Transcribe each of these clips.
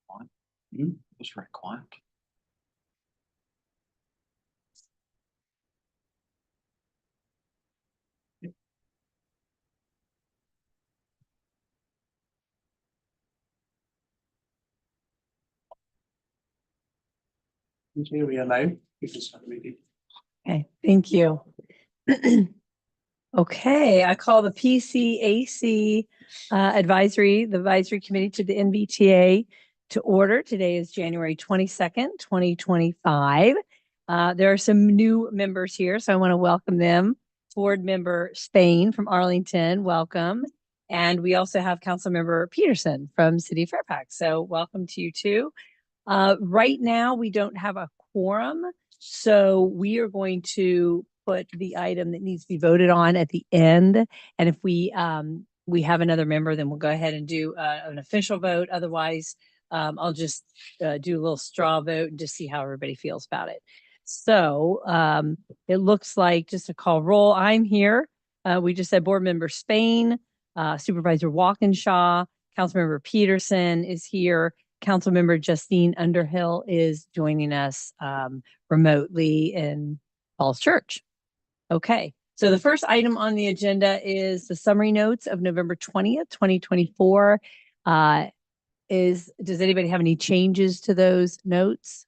quiet. It was very quiet. Here we are now. Okay, thank you. Okay, I call the PCAC the advisory committee to the NVTA to order. Today is January 22nd, 2025. There are some new members here, so I want to welcome them. Board member Spain from Arlington, welcome. And we also have council member Peterson from City of Fairfax. So welcome to you too. Right now, we don't have a quorum, so we are going to put the item that needs to be voted on at the end. And if we have another member, then we'll go ahead and do an official vote. Otherwise, I'll just do a little straw vote and just see how everybody feels about it. So it looks like just a call roll. I'm here. We just said board member Spain, Supervisor Walkinshaw, Councilmember Peterson is here. Councilmember Justine Underhill is joining us remotely in Falls Church. Okay, so the first item on the agenda is the summary notes of November 20th, 2024. Does anybody have any changes to those notes?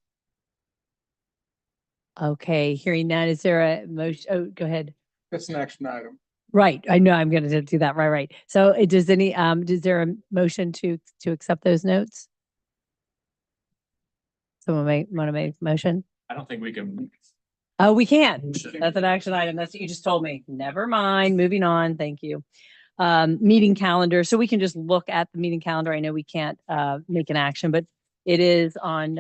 Okay, hearing none, is there a motion? Oh, go ahead. That's an action item. Right, I know I'm going to do that. Right. So is there a motion to accept those notes? Someone want to make a motion? I don't think we can. Oh, we can. That's an action item. That's what you just told me. Never mind. Moving on. Thank you. Meeting calendar. So we can just look at the meeting calendar. I know we can't make an action, but it is on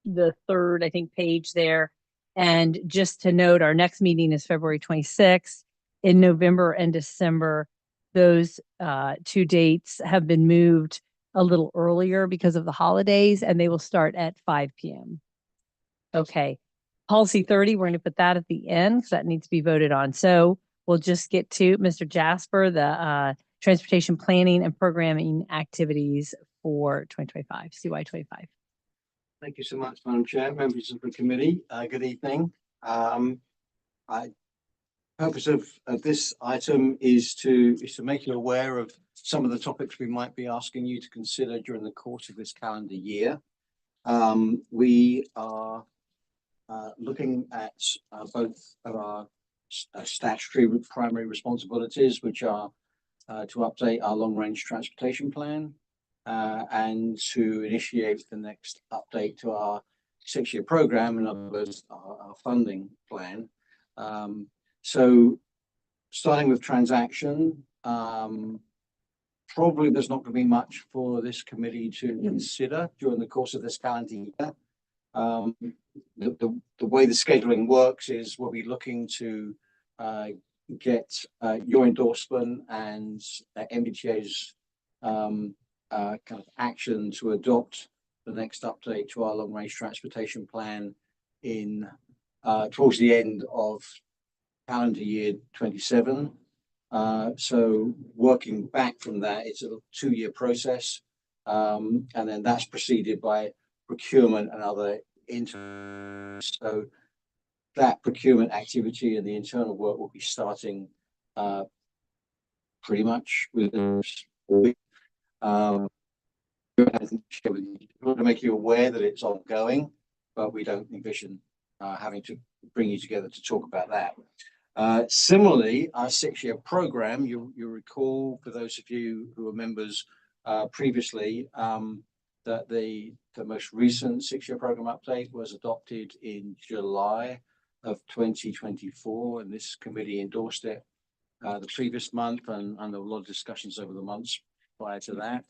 the third, I think, page there. And just to note, our next meeting is February 26th. In November and December, those two dates have been moved a little earlier because of the holidays, and they will start at 5 p.m. Okay. Policy 30, we're going to put that at the end because that needs to be voted on. So we'll just get to Mr. Jasper, the transportation planning and programming activities for 2025, CY25. Thank you so much, Madam Chair, members of the committee. Good evening. Purpose of this item is to make you aware of some of the topics we might be asking you to consider during the course of this calendar year. We are looking at both of our statutory primary responsibilities, which are to update our long-range transportation plan and to initiate the next update to our 6-year program, in other words, our funding plan. So starting with transaction, probably there's not going to be much for this committee to consider during the course of this calendar year. The way the scheduling works is we'll be looking to get your endorsement and NVTA's kind of action to adopt the next update to our long-range transportation plan in towards the end of calendar year 27. So working back from that, it's a 2-year process, and then that's preceded by procurement and other so that procurement activity and the internal work will be starting pretty much with want to make you aware that it's ongoing, but we don't envision having to bring you together to talk about that. Similarly, our 6-year program, you recall, for those of you who were members previously, that the most recent 6-year program update was adopted in July of 2024, and this committee endorsed it the previous month, and there were a lot of discussions over the months prior to that.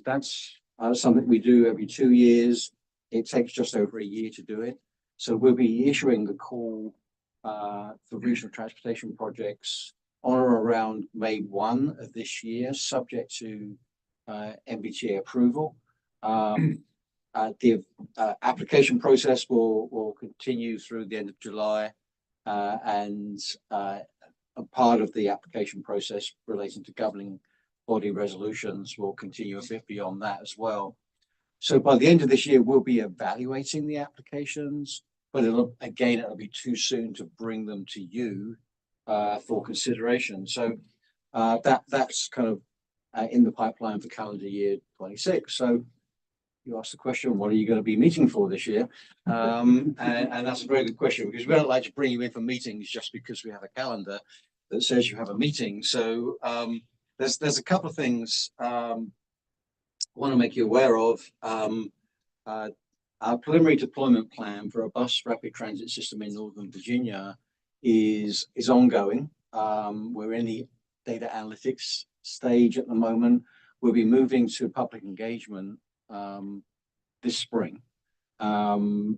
That's something we do every 2 years. It takes just over a year to do it. So we'll be issuing the call for regional transportation projects on or around May 1 of this year, subject to NVTA approval. The application process will continue through the end of July, and a part of the application process relating to governing body resolutions will continue a bit beyond that as well. So by the end of this year, we'll be evaluating the applications, but it'll be too soon to bring them to you for consideration. So that's kind of in the pipeline for calendar year 26. So you asked the question, what are you going to be meeting for this year? And that's a very good question, because we don't like to bring you in for meetings just because we have a calendar that says you have a meeting. So there's a couple of things I want to make you aware of. Our preliminary deployment plan for a bus rapid transit system in Northern Virginia is ongoing. We're in the data analytics stage at the moment. We'll be moving to public engagement this spring and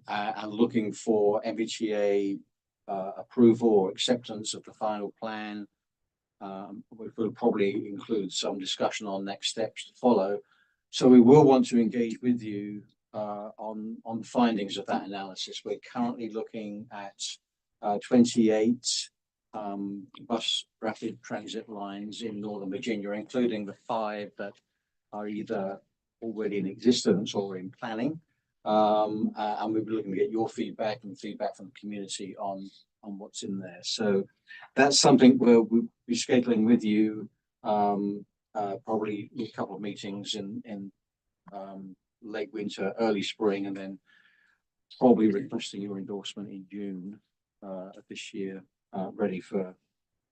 looking for NVTA approval or acceptance of the final plan, which will probably include some discussion on next steps to follow. So we will want to engage with you on the findings of that analysis. We're currently looking at 28 bus rapid transit lines in Northern Virginia, including the 5 that are either already in existence or in planning. And we'll be looking to get your feedback and feedback from the community on what's in there. So that's something we'll be scheduling with you, probably a couple of meetings in late winter, early spring, and then probably requesting your endorsement in June of this year, ready for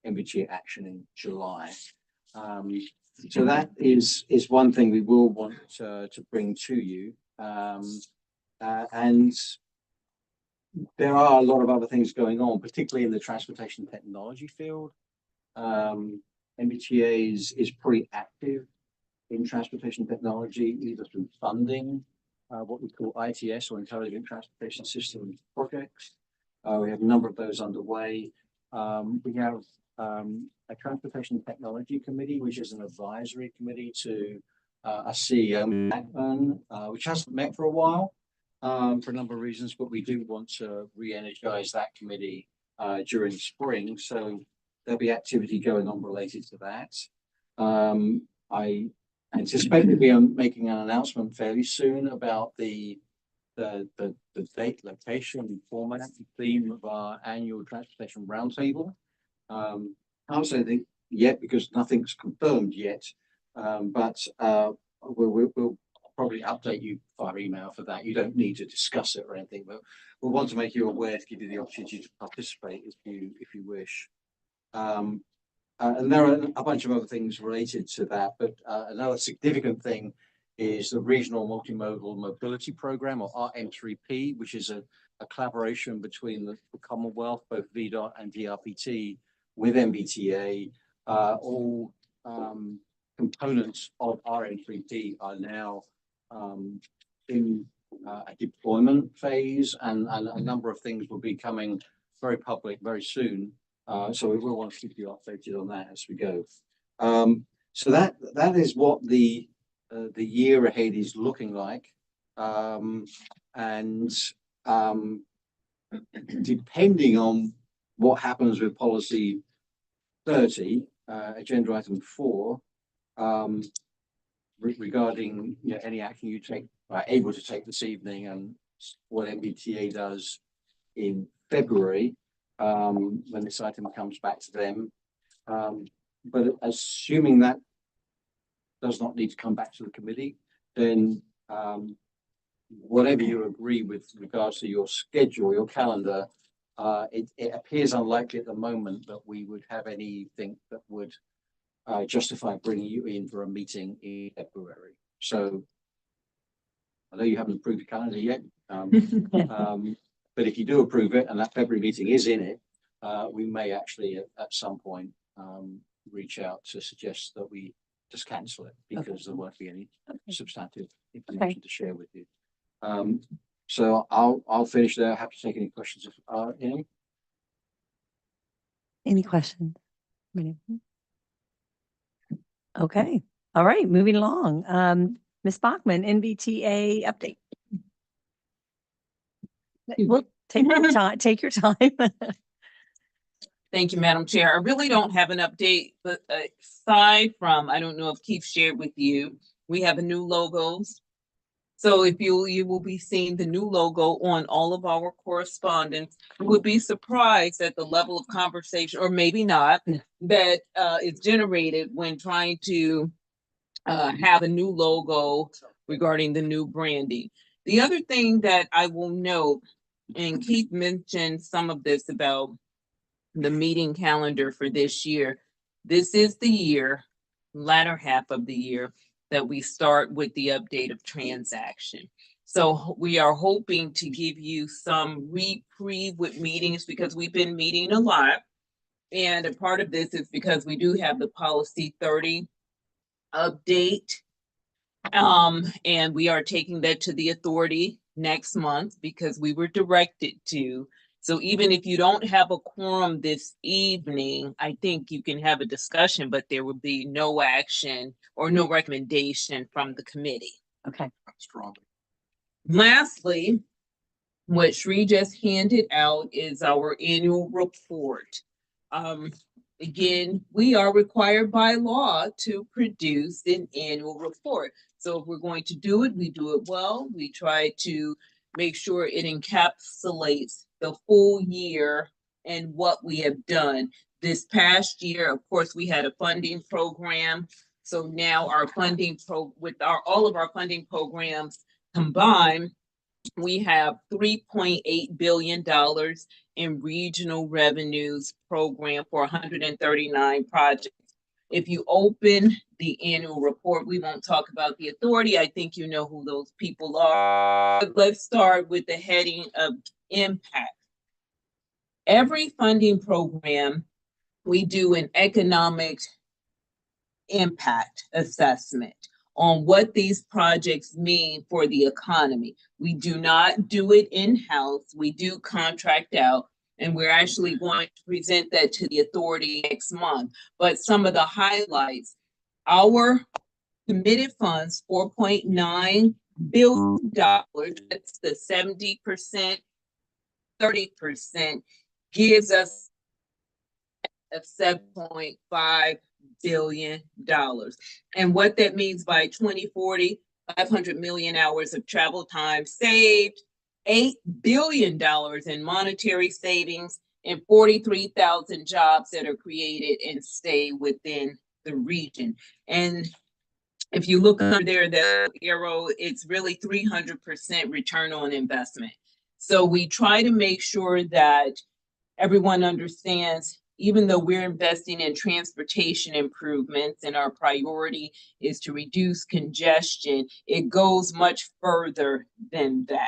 NVTA action in July. So that is one thing we will want to bring to you. And there are a lot of other things going on, particularly in the transportation technology field. NVTA is pretty active in transportation technology, either through funding, what we call ITS or Intelligent Transportation System projects. We have a number of those underway. We have a Transportation Technology Committee, which is an advisory committee to a CEO, Macman, which hasn't met for a while for a number of reasons, but we do want to re-energize that committee during spring. So there'll be activity going on related to that. I anticipate we'll be making an announcement fairly soon about the date, location, format, and theme of our annual transportation roundtable. Can't say anything yet because nothing's confirmed yet, but we'll probably update you via email for that. You don't need to discuss it or anything, but we'll want to make you aware to give you the opportunity to participate if you wish. And there are a bunch of other things related to that, but another significant thing is the Regional Multimodal Mobility Program, or RM3P, which is a collaboration between the Commonwealth, both VDOT and DRPT, with NVTA. All components of RM3P are now in a deployment phase, and a number of things will be coming very public very soon. So we will want to keep you updated on that as we go. So that is what the year ahead is looking like, and depending on what happens with policy 30, agenda item 4, regarding any action you are able to take this evening, and what NVTA does in February when this item comes back to them. But assuming that does not need to come back to the committee, then whatever you agree with regards to your schedule, your calendar, it appears unlikely at the moment that we would have anything that would justify bringing you in for a meeting in February. So I know you haven't approved the calendar yet, but if you do approve it and that February meeting is in it, we may actually at some point reach out to suggest that we just cancel it, because there won't be any substantive information to share with you. So I'll finish there. Happy to take any questions if any. Any questions? Okay. All right. Moving along. Ms. Bachman, NVTA update. We'll take your time. Take your time. Thank you, Madam Chair. I really don't have an update, but aside from, I don't know if Keith shared with you, we have a new logos. So if you will be seeing the new logo on all of our correspondence. You would be surprised at the level of conversation, or maybe not, that is generated when trying to have a new logo regarding the new branding. The other thing that I will note, and Keith mentioned some of this about the meeting calendar for this year. This is the year, latter half of the year, that we start with the update of transaction. So we are hoping to give you some reprieve with meetings because we've been meeting a lot. And a part of this is because we do have the policy 30 update. And we are taking that to the authority next month because we were directed to. So even if you don't have a quorum this evening, I think you can have a discussion, but there will be no action or no recommendation from the committee. Okay. Strongly. Lastly, what Sri just handed out is our annual report. Again, we are required by law to produce an annual report. So if we're going to do it, we do it well. We try to make sure it encapsulates the full year and what we have done. This past year, of course, we had a funding program. So now our funding all of our funding programs combined, we have $3.8 billion in regional revenues program for 139 projects. If you open the annual report, we won't talk about the authority. I think you know who those people are. But let's start with the heading of impact. Every funding program, we do an economic impact assessment on what these projects mean for the economy. We do not do it in-house. We do contract out, and we're actually going to present that to the authority next month. But some of the highlights, our committed funds, $4.9 billion, that's the 70%, 30%, gives us a $7.5 billion. And what that means by 2040, 500 million hours of travel time saved, $8 billion in monetary savings, and 43,000 jobs that are created and stay within the region. And if you look under there, the arrow, it's really 300% return on investment. So we try to make sure that everyone understands, even though we're investing in transportation improvements and our priority is to reduce congestion, it goes much further than that.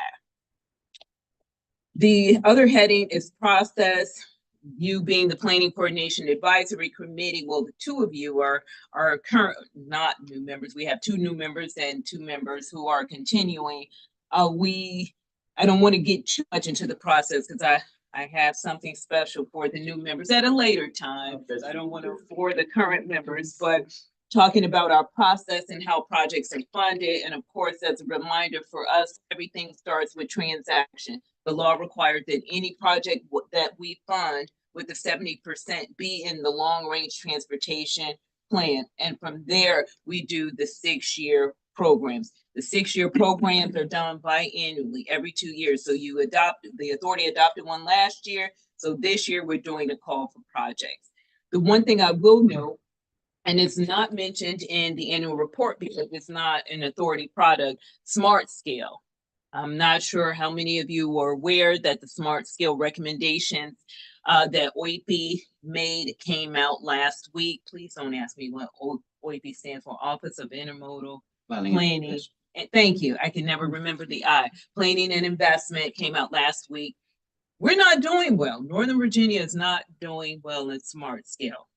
The other heading is process. You being the Planning Coordination Advisory Committee, well, the two of you are current, not new members. We have two new members and two members who are continuing. I don't want to get too much into the process because I have something special for the new members at a later time. I don't want to bore the current members, but talking about our process and how projects are funded. And of course, as a reminder for us, everything starts with transaction. The law requires that any project that we fund with the 70% be in the long-range transportation plan. And from there, we do the 6-year programs. The 6-year programs are done biannually, every 2 years. So the authority adopted one last year. So this year we're doing a call for projects. The one thing I will note, and it's not mentioned in the annual report because it's not an authority product, Smart Scale. I'm not sure how many of you are aware that the Smart Scale recommendations that OIP made came out last week. Please don't ask me what OIP stands for, Office of Intermodal Planning. Yes. And thank you. I can never remember the I. Planning and Investment came out last week. We're not doing well. Northern Virginia is not doing well in Smart Scale.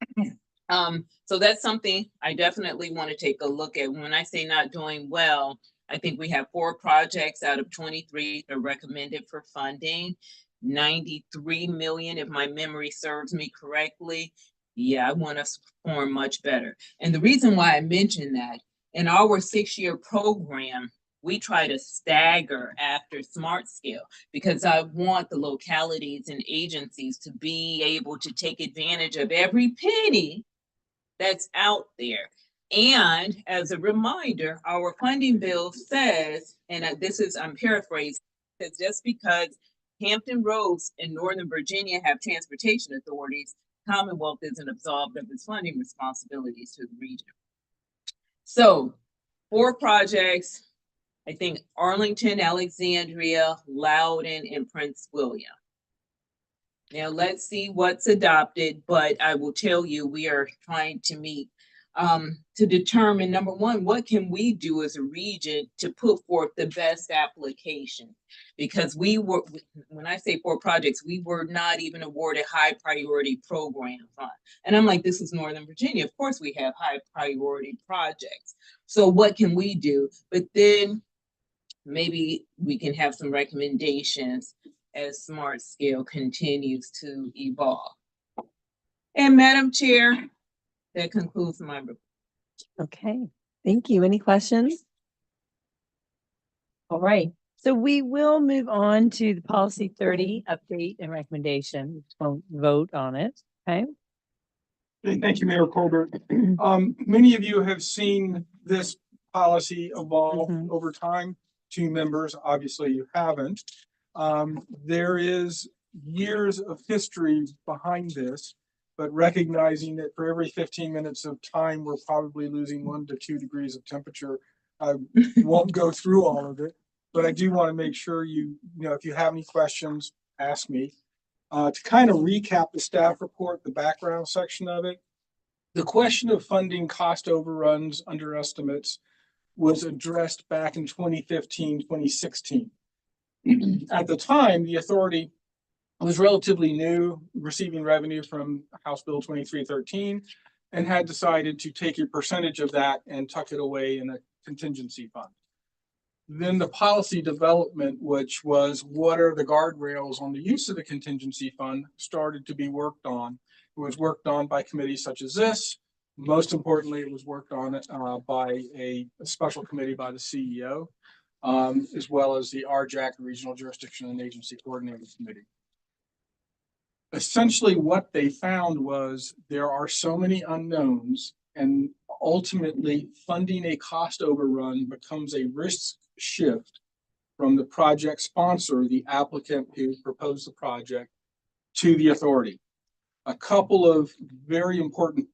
So that's something I definitely want to take a look at. When I say not doing well, I think we have 4 projects out of 23 that are recommended for funding. 93 million, if my memory serves me correctly. Yeah, I want us to perform much better. And the reason why I mentioned that, in our 6-year program, we try to stagger after smart scale because I want the localities and agencies to be able to take advantage of every penny that's out there. And as a reminder, our funding bill says, and I'm paraphrasing, says just because Hampton Roads in Northern Virginia have transportation authorities, Commonwealth isn't absolved of its funding responsibilities to the region. So 4 projects, I think Arlington, Alexandria, Loudoun, and Prince William. Now let's see what's adopted, but I will tell you, we are trying to meet to determine, number one, what can we do as a region to put forth the best application? Because when I say 4 projects, we were not even awarded high priority program fund. And I'm like, this is Northern Virginia. Of course we have high priority projects. So what can we do? But then maybe we can have some recommendations as Smart Scale continues to evolve. And Madam Chair, that concludes my report. Okay, thank you. Any questions? All right, so we will move on to the policy 30 update and recommendation. Won't vote on it, okay? Thank you, Mayor Colbert. Many of you have seen this policy evolve Mhm. over time. 2 members, obviously you haven't. There is years of history behind this, but recognizing that for every 15 minutes of time, we're probably losing 1 to 2 degrees of temperature. I won't go through all of it, but I do want to make sure you know, if you have any questions, ask me. To kind of recap the staff report, the background section of it, the question of funding cost overruns, underestimates was addressed back in 2015, 2016. At the time, the authority was relatively new, receiving revenue from House Bill 2313, and had decided to take a percentage of that and tuck it away in a contingency fund. Then the policy development, which was what are the guardrails on the use of the contingency fund, started to be worked on. It was worked on by committees such as this. Most importantly, it was worked on by a special committee by the CEO, as well as the RJAC, Regional Jurisdiction and Agency Coordinating Committee. Essentially, what they found was there are so many unknowns, and ultimately funding a cost overrun becomes a risk shift from the project sponsor, the applicant who proposed the project, to the authority. A couple of very important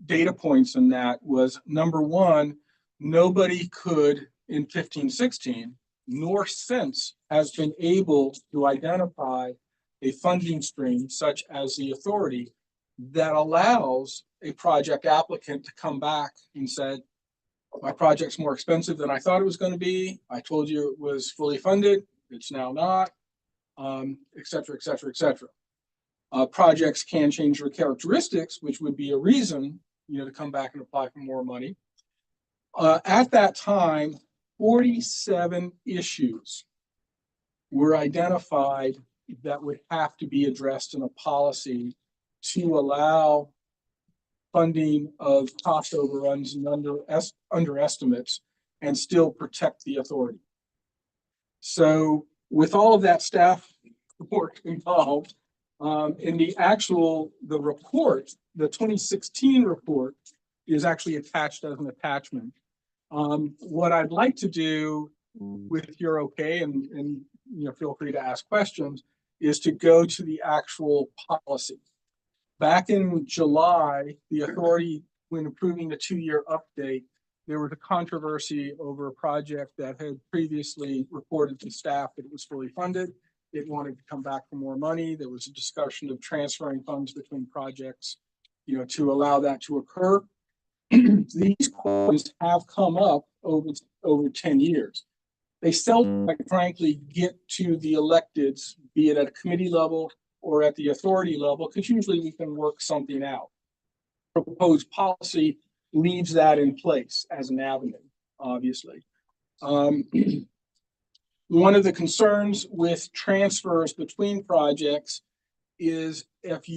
data points in that was, number one, nobody could in 15-16, nor since has been able to identify a funding stream such as the authority that allows a project applicant to come back and say, my project's more expensive than I thought it was going to be. I told you it was fully funded. It's now not, et cetera, et cetera, et cetera. Projects can change their characteristics, which would be a reason, you know, to come back and apply for more money. At that time, 47 issues were identified that would have to be addressed in a policy to allow funding of cost overruns and underestimates and still protect the authority. So with all of that staff work involved, in the report, the 2016 report is actually attached as an attachment. What I'd like to do, with your okay, and you know, feel free to ask questions, is to go to the actual policy. Back in July, the authority, when approving the 2-year update, there was a controversy over a project that had previously reported to staff that it was fully funded. It wanted to come back for more money. There was a discussion of transferring funds between projects, you know, to allow that to occur. These questions have come up over 10 years. They seldom, like, frankly, get to the electeds, be it at a committee level or at the authority level, because usually we can work something out. Proposed policy leaves that in place as an avenue, obviously. One of the concerns with transfers between projects is if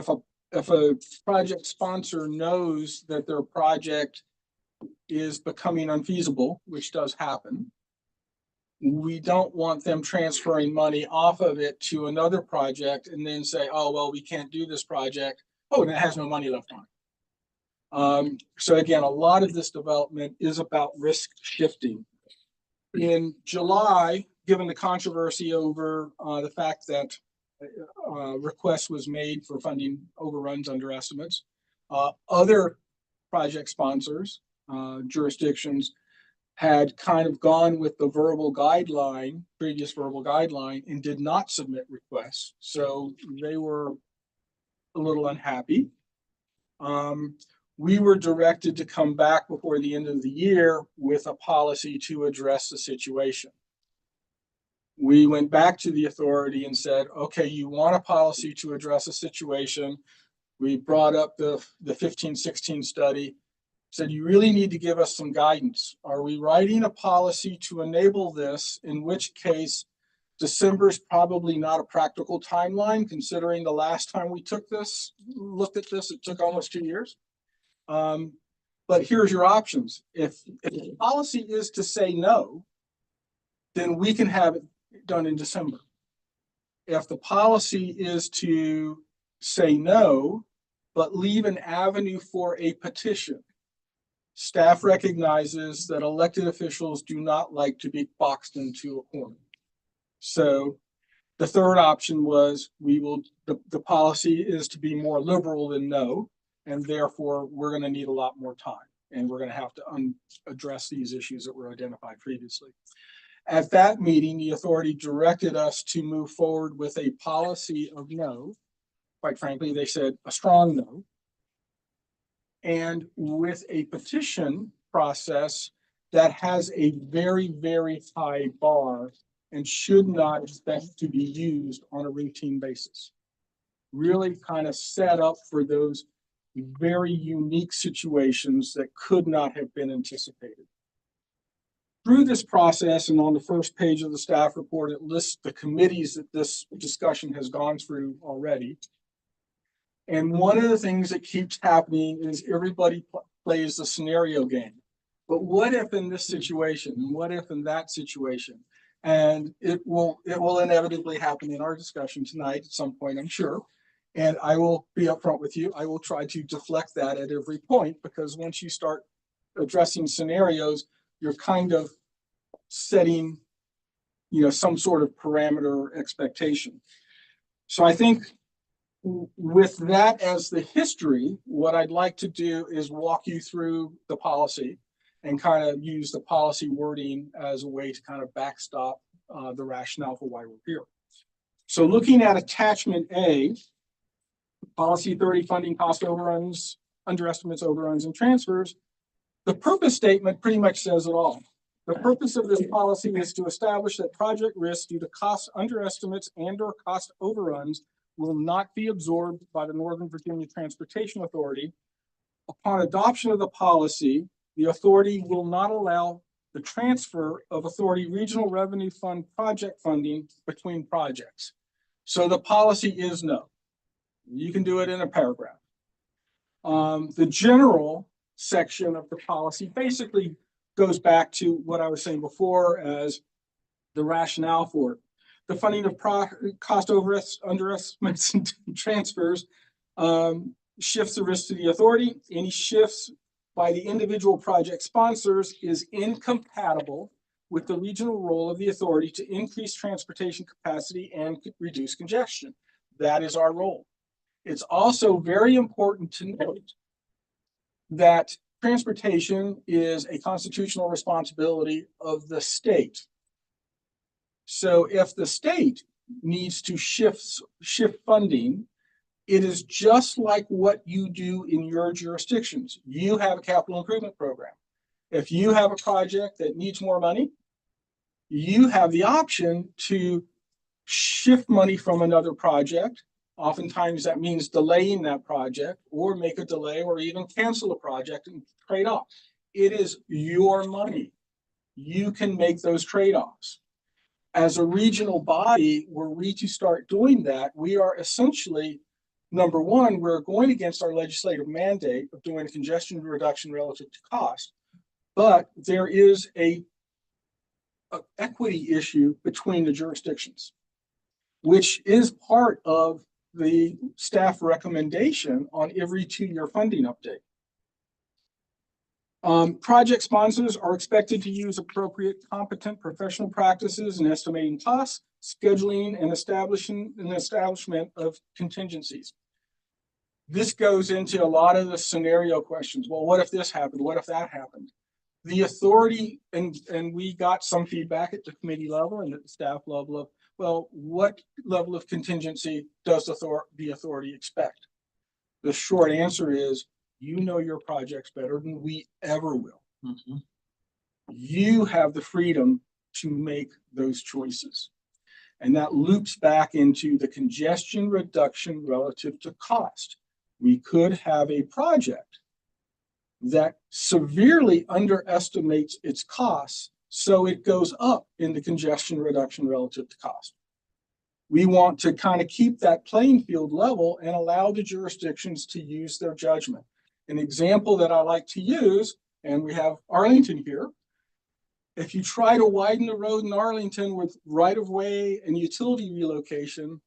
a project sponsor knows that their project is becoming unfeasible, which does happen. We don't want them transferring money off of it to another project and then say, oh, well, we can't do this project. Oh, and it has no money left on it. So again, a lot of this development is about risk shifting. In July, given the controversy over the fact that request was made for funding overruns, underestimates, other project sponsors, jurisdictions had kind of gone with the previous verbal guideline, and did not submit requests. So they were a little unhappy. We were directed to come back before the end of the year with a policy to address the situation. We went back to the authority and said, okay, you want a policy to address a situation. We brought up the 15-16 study, said, you really need to give us some guidance. Are we writing a policy to enable this, in which case December is probably not a practical timeline, considering the last time we looked at this, it took almost 2 years. But here's your options. If the policy is to say no, then we can have it done in December. If the policy is to say no, but leave an avenue for a petition, staff recognizes that elected officials do not like to be boxed into a corner. So the third option was the policy is to be more liberal than no, and therefore we're going to need a lot more time, and we're going to have to address these issues that were identified previously. At that meeting, the authority directed us to move forward with a policy of no. Quite frankly, they said a strong no. And with a petition process that has a very, very high bar and should not expect to be used on a routine basis. Really kind of set up for those very unique situations that could not have been anticipated. Through this process, and on the first page of the staff report, it lists the committees that this discussion has gone through already. And one of the things that keeps happening is everybody plays the scenario game. But what if in this situation, and what if in that situation? And it will inevitably happen in our discussion tonight at some point, I'm sure. And I will be upfront with you. I will try to deflect that at every point, because once you start addressing scenarios, you're kind of setting, some sort of parameter expectation. So I think with that as the history, what I'd like to do is walk you through the policy and kind of use the policy wording as a way to kind of backstop the rationale for why we're here. So looking at attachment A, policy 30, funding cost overruns, underestimates, overruns, and transfers, the purpose statement pretty much says it all. The purpose of this policy is to establish that project risks due to cost underestimates and/or cost overruns will not be absorbed by the Northern Virginia Transportation Authority. Upon adoption of the policy, the authority will not allow the transfer of authority regional revenue fund project funding between projects. So the policy is no. You can do it in a paragraph. The general section of the policy basically goes back to what I was saying before as the rationale for it. The funding of cost underestimates and transfers shifts the risk to the authority. Any shifts by the individual project sponsors is incompatible with the regional role of the authority to increase transportation capacity and reduce congestion. That is our role. It's also very important to note that transportation is a constitutional responsibility of the state. So if the state needs to shift funding, it is just like what you do in your jurisdictions. You have a capital improvement program. If you have a project that needs more money, you have the option to shift money from another project. Oftentimes that means delaying that project, or make a delay, or even cancel a project and trade off. It is your money. You can make those trade-offs. As a regional body, were we to start doing that, we are essentially, number one, we're going against our legislative mandate of doing congestion reduction relative to cost. But there is a equity issue between the jurisdictions, which is part of the staff recommendation on every 2-year funding update. Project sponsors are expected to use appropriate, competent professional practices in estimating costs, scheduling, and establishment of contingencies. This goes into a lot of the scenario questions. Well, what if this happened? What if that happened? The authority, and we got some feedback at the committee level and at the staff level of, well, what level of contingency does the authority expect? The short answer is, you know your projects better than we ever will. Mhm. You have the freedom to make those choices. And that loops back into the congestion reduction relative to cost. We could have a project that severely underestimates its costs, so it goes up in the congestion reduction relative to cost. We want to kind of keep that playing field level and allow the jurisdictions to use their judgment. An example that I like to use, and we have Arlington here. If you try to widen the road in Arlington with right-of-way and utility relocation,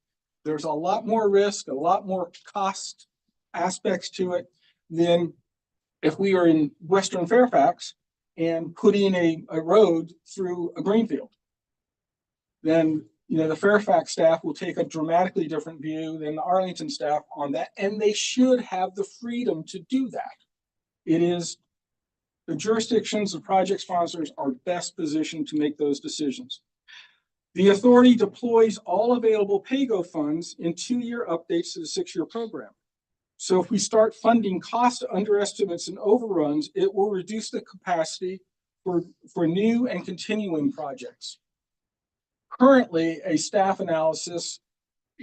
there's a lot more risk, a lot more cost aspects to it than if we are in Western Fairfax and putting a road through a greenfield. Then, you know, the Fairfax staff will take a dramatically different view than the Arlington staff on that, and they should have the freedom to do that. It is the jurisdictions and project sponsors are best positioned to make those decisions. The authority deploys all available PAYGO funds in 2-year updates to the 6-year program. So if we start funding cost underestimates and overruns, it will reduce the capacity for new and continuing projects. Currently, a staff analysis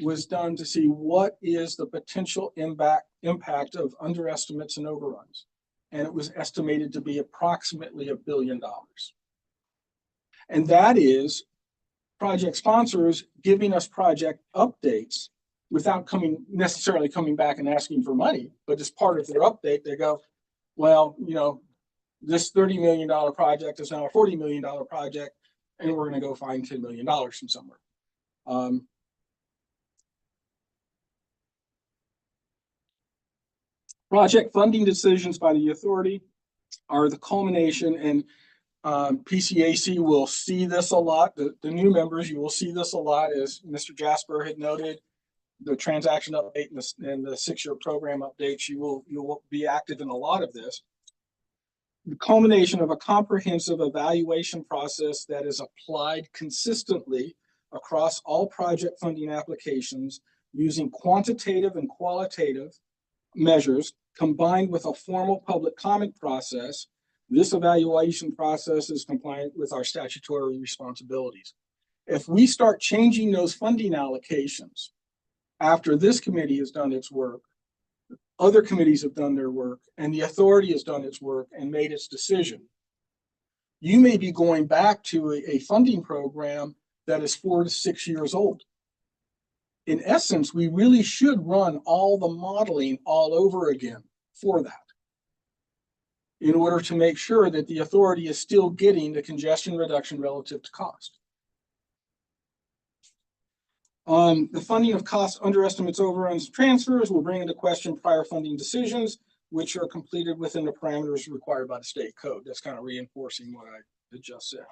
was done to see what is the potential impact of underestimates and overruns. And it was estimated to be approximately $1 billion. And that is project sponsors giving us project updates without necessarily coming back and asking for money, but as part of their update, they go, well, you know, this $30 million project is now a $40 million project, and we're going to go find $10 million from somewhere. Project funding decisions by the authority are the culmination, and PCAC will see this a lot. The new members, you will see this a lot, as Mr. Jasper had noted. The transaction update and the 6-year program updates, you will be active in a lot of this. The culmination of a comprehensive evaluation process that is applied consistently across all project funding applications using quantitative and qualitative measures combined with a formal public comment process. This evaluation process is compliant with our statutory responsibilities. If we start changing those funding allocations after this committee has done its work, other committees have done their work, and the authority has done its work and made its decision, you may be going back to a funding program that is 4 to 6 years old. In essence, we really should run all the modeling all over again for that, in order to make sure that the authority is still getting the congestion reduction relative to cost. The funding of cost underestimates, overruns, transfers will bring into question prior funding decisions, which are completed within the parameters required by the state code. That's kind of reinforcing what I had just said.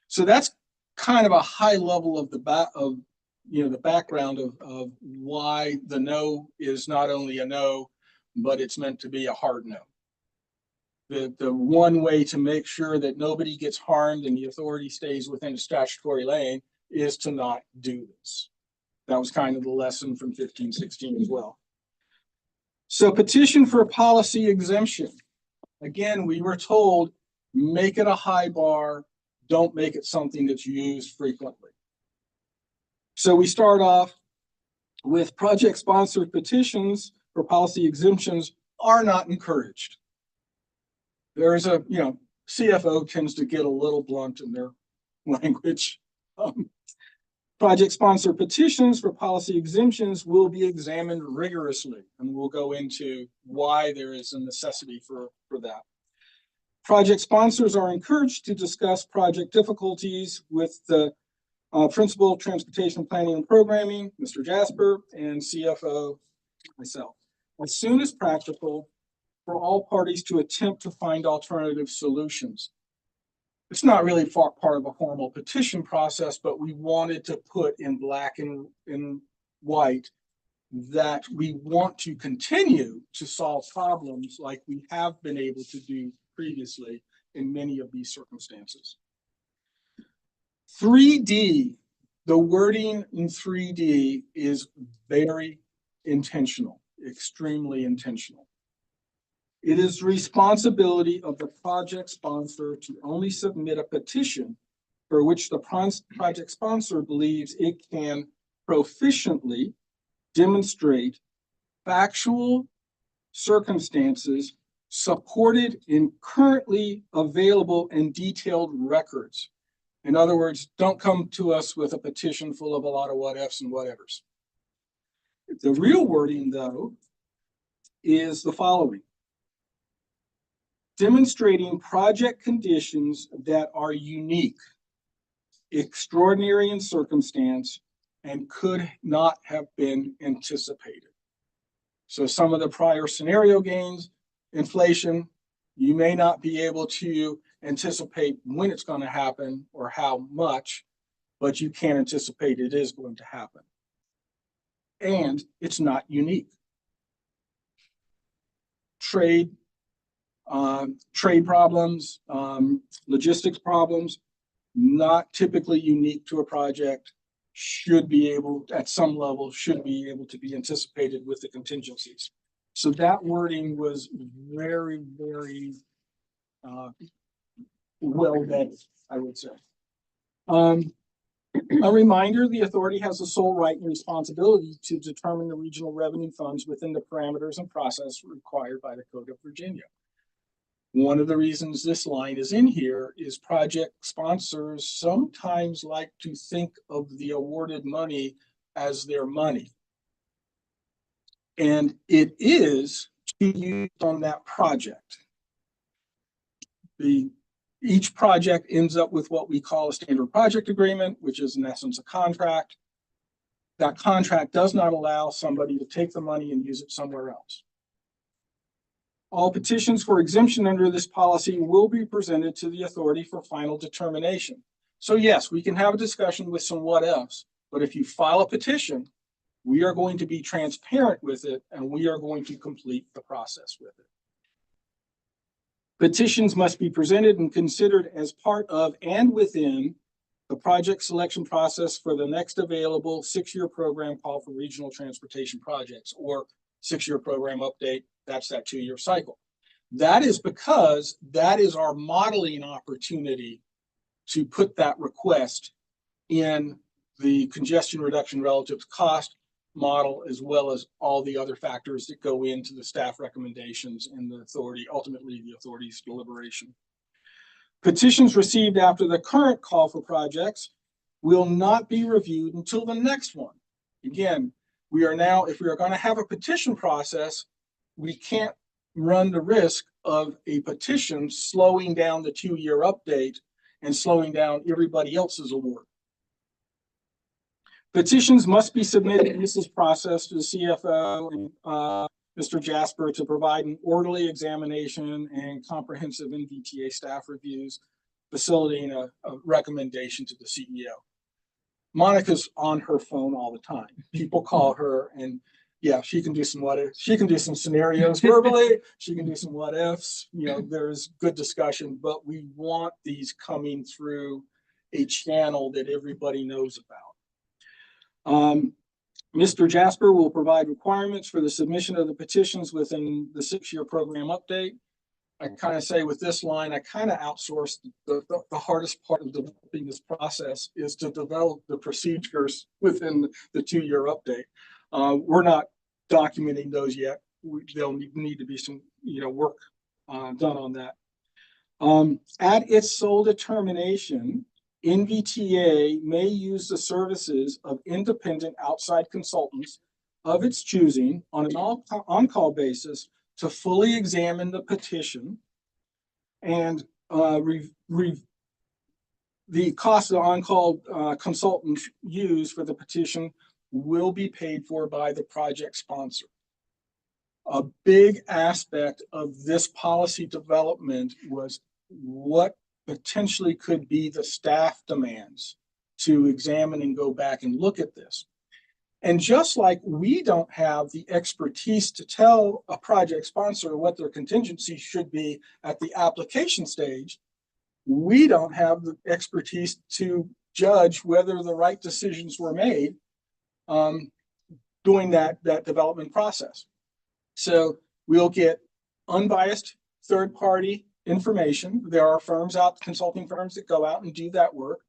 So that's kind of a high level of the background of why the no is not only a no, but it's meant to be a hard no. The one way to make sure that nobody gets harmed and the authority stays within the statutory lane is to not do this. That was kind of the lesson from 15-16 as well. So petition for a policy exemption. Again, we were told, make it a high bar, don't make it something that's used frequently. So we start off with project sponsored petitions for policy exemptions are not encouraged. There is a, CFO tends to get a little blunt in their language. Project sponsored petitions for policy exemptions will be examined rigorously, and we'll go into why there is a necessity for that. Project sponsors are encouraged to discuss project difficulties with the Principal of Transportation Planning and Programming, Mr. Jasper, and CFO, myself, as soon as practical for all parties to attempt to find alternative solutions. It's not really part of a formal petition process, but we wanted to put in black and in white that we want to continue to solve problems like we have been able to do previously in many of these circumstances. 3D, the wording in 3D is very intentional, extremely intentional. It is the responsibility of the project sponsor to only submit a petition for which the project sponsor believes it can proficiently demonstrate factual circumstances supported in currently available and detailed records. In other words, don't come to us with a petition full of a lot of what ifs and whatevers. The real wording, though, is the following: demonstrating project conditions that are unique, extraordinary in circumstance, and could not have been anticipated. So some of the prior scenario gains, inflation, you may not be able to anticipate when it's going to happen or how much, but you can anticipate it is going to happen. And it's not unique. Trade problems, logistics problems, not typically unique to a project, should be able, at some level, should be able to be anticipated with the contingencies. So that wording was very, very well vetted, I would say. A reminder, the authority has the sole right and responsibility to determine the regional revenue funds within the parameters and process required by the Code of Virginia. One of the reasons this line is in here is project sponsors sometimes like to think of the awarded money as their money. And it is to use on that project. Each project ends up with what we call a standard project agreement, which is in essence a contract. That contract does not allow somebody to take the money and use it somewhere else. All petitions for exemption under this policy will be presented to the authority for final determination. So yes, we can have a discussion with some what ifs, but if you file a petition, we are going to be transparent with it and we are going to complete the process with it. Petitions must be presented and considered as part of and within the project selection process for the next available 6-year program call for regional transportation projects, or 6-year program update. That's that 2-year cycle. That is because that is our modeling opportunity to put that request in the congestion reduction relative to cost model, as well as all the other factors that go into the staff recommendations and the authority, ultimately the authority's deliberation. Petitions received after the current call for projects will not be reviewed until the next one. Again, we are now, if we are going to have a petition process, we can't run the risk of a petition slowing down the 2-year update and slowing down everybody else's award. Petitions must be submitted in this process to the CFO and Mr. Jasper to provide an orderly examination and comprehensive NVTA staff reviews, facilitating a recommendation to the CEO. Monica's on her phone all the time. People call her and yeah, she can do some what ifs. She can do some scenarios verbally. She can do some what ifs. You know, there's good discussion, but we want these coming through a channel that everybody knows about. Mr. Jasper will provide requirements for the submission of the petitions within the 6-year program update. I kind of say with this line, I kind of outsourced the hardest part of developing this process is to develop the procedures within the 2-year update. We're not documenting those yet. There'll need to be some, work done on that. At its sole determination, NVTA may use the services of independent outside consultants of its choosing on an on-call basis to fully examine the petition, And the cost of the on-call consultant used for the petition will be paid for by the project sponsor. A big aspect of this policy development was what potentially could be the staff demands to examine and go back and look at this. And just like we don't have the expertise to tell a project sponsor what their contingency should be at the application stage, we don't have the expertise to judge whether the right decisions were made during that development process. So we'll get unbiased third-party information. There are firms out, consulting firms that go out and do that work,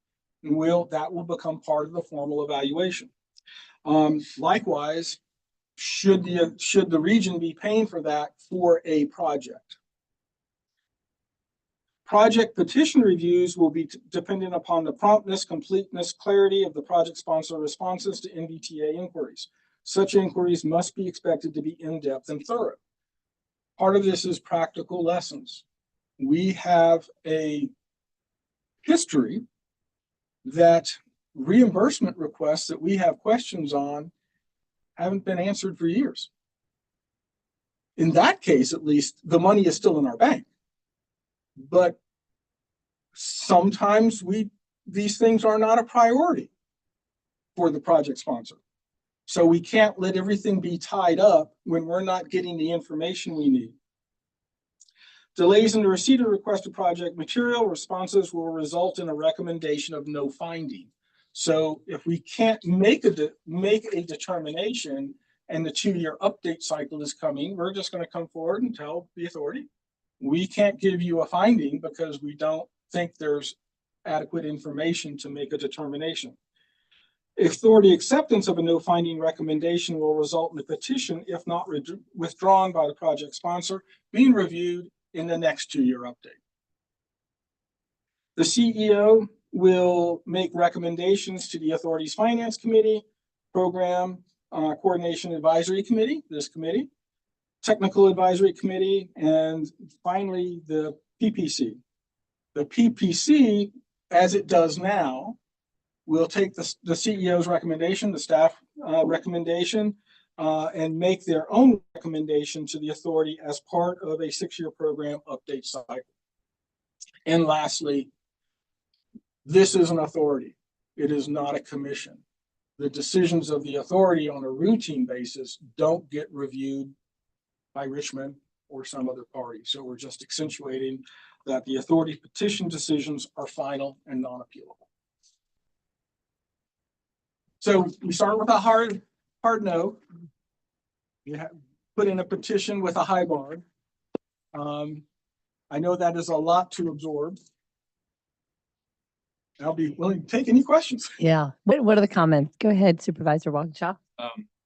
and that will become part of the formal evaluation. Likewise, should the region be paying for that for a project? Project petition reviews will be dependent upon the promptness, completeness, clarity of the project sponsor responses to NVTA inquiries. Such inquiries must be expected to be in-depth and thorough. Part of this is practical lessons. We have a history that reimbursement requests that we have questions on haven't been answered for years. In that case, at least, the money is still in our bank. But sometimes these things are not a priority for the project sponsor. So we can't let everything be tied up when we're not getting the information we need. Delays in the receipt of requested project material responses will result in a recommendation of no finding. So if we can't make a determination and the 2-year update cycle is coming, we're just going to come forward and tell the authority, we can't give you a finding because we don't think there's adequate information to make a determination. Authority acceptance of a no finding recommendation will result in the petition, if not withdrawn by the project sponsor, being reviewed in the next 2-year update. The CEO will make recommendations to the authority's finance committee, program coordination advisory committee, this committee, technical advisory committee, and finally the PPC. The PPC, as it does now, will take the CEO's recommendation, the staff recommendation, and make their own recommendation to the authority as part of a 6-year program update cycle. And lastly, this is an authority. It is not a commission. The decisions of the authority on a routine basis don't get reviewed by Richmond or some other party. So we're just accentuating that the authority petition decisions are final and non-appealable. So we start with a hard no. You put in a petition with a high bar. I know that is a lot to absorb. I'll be willing to take any questions. Yeah. What are the comments? Go ahead, Supervisor Walkinshaw.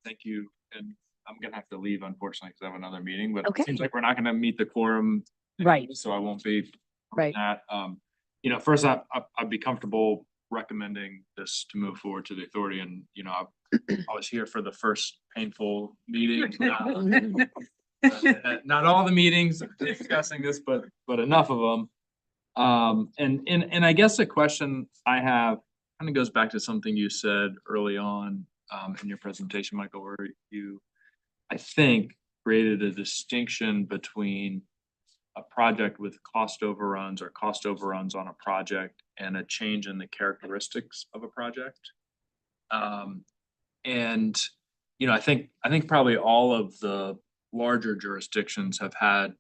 Thank you. And I'm gonna have to leave unfortunately because I have another meeting, but Okay. it seems like we're not gonna meet the quorum. Right. So I won't be. Right. That, first I'd be comfortable recommending this to move forward to the authority, and I was here for the first painful meeting. Not all the meetings discussing this, but enough of them. And I guess the question I have kind of goes back to something you said early on in your presentation, Michael, where you, I think, created a distinction between a project with cost overruns or cost overruns on a project and a change in the characteristics of a project. And I think probably all of the larger jurisdictions have had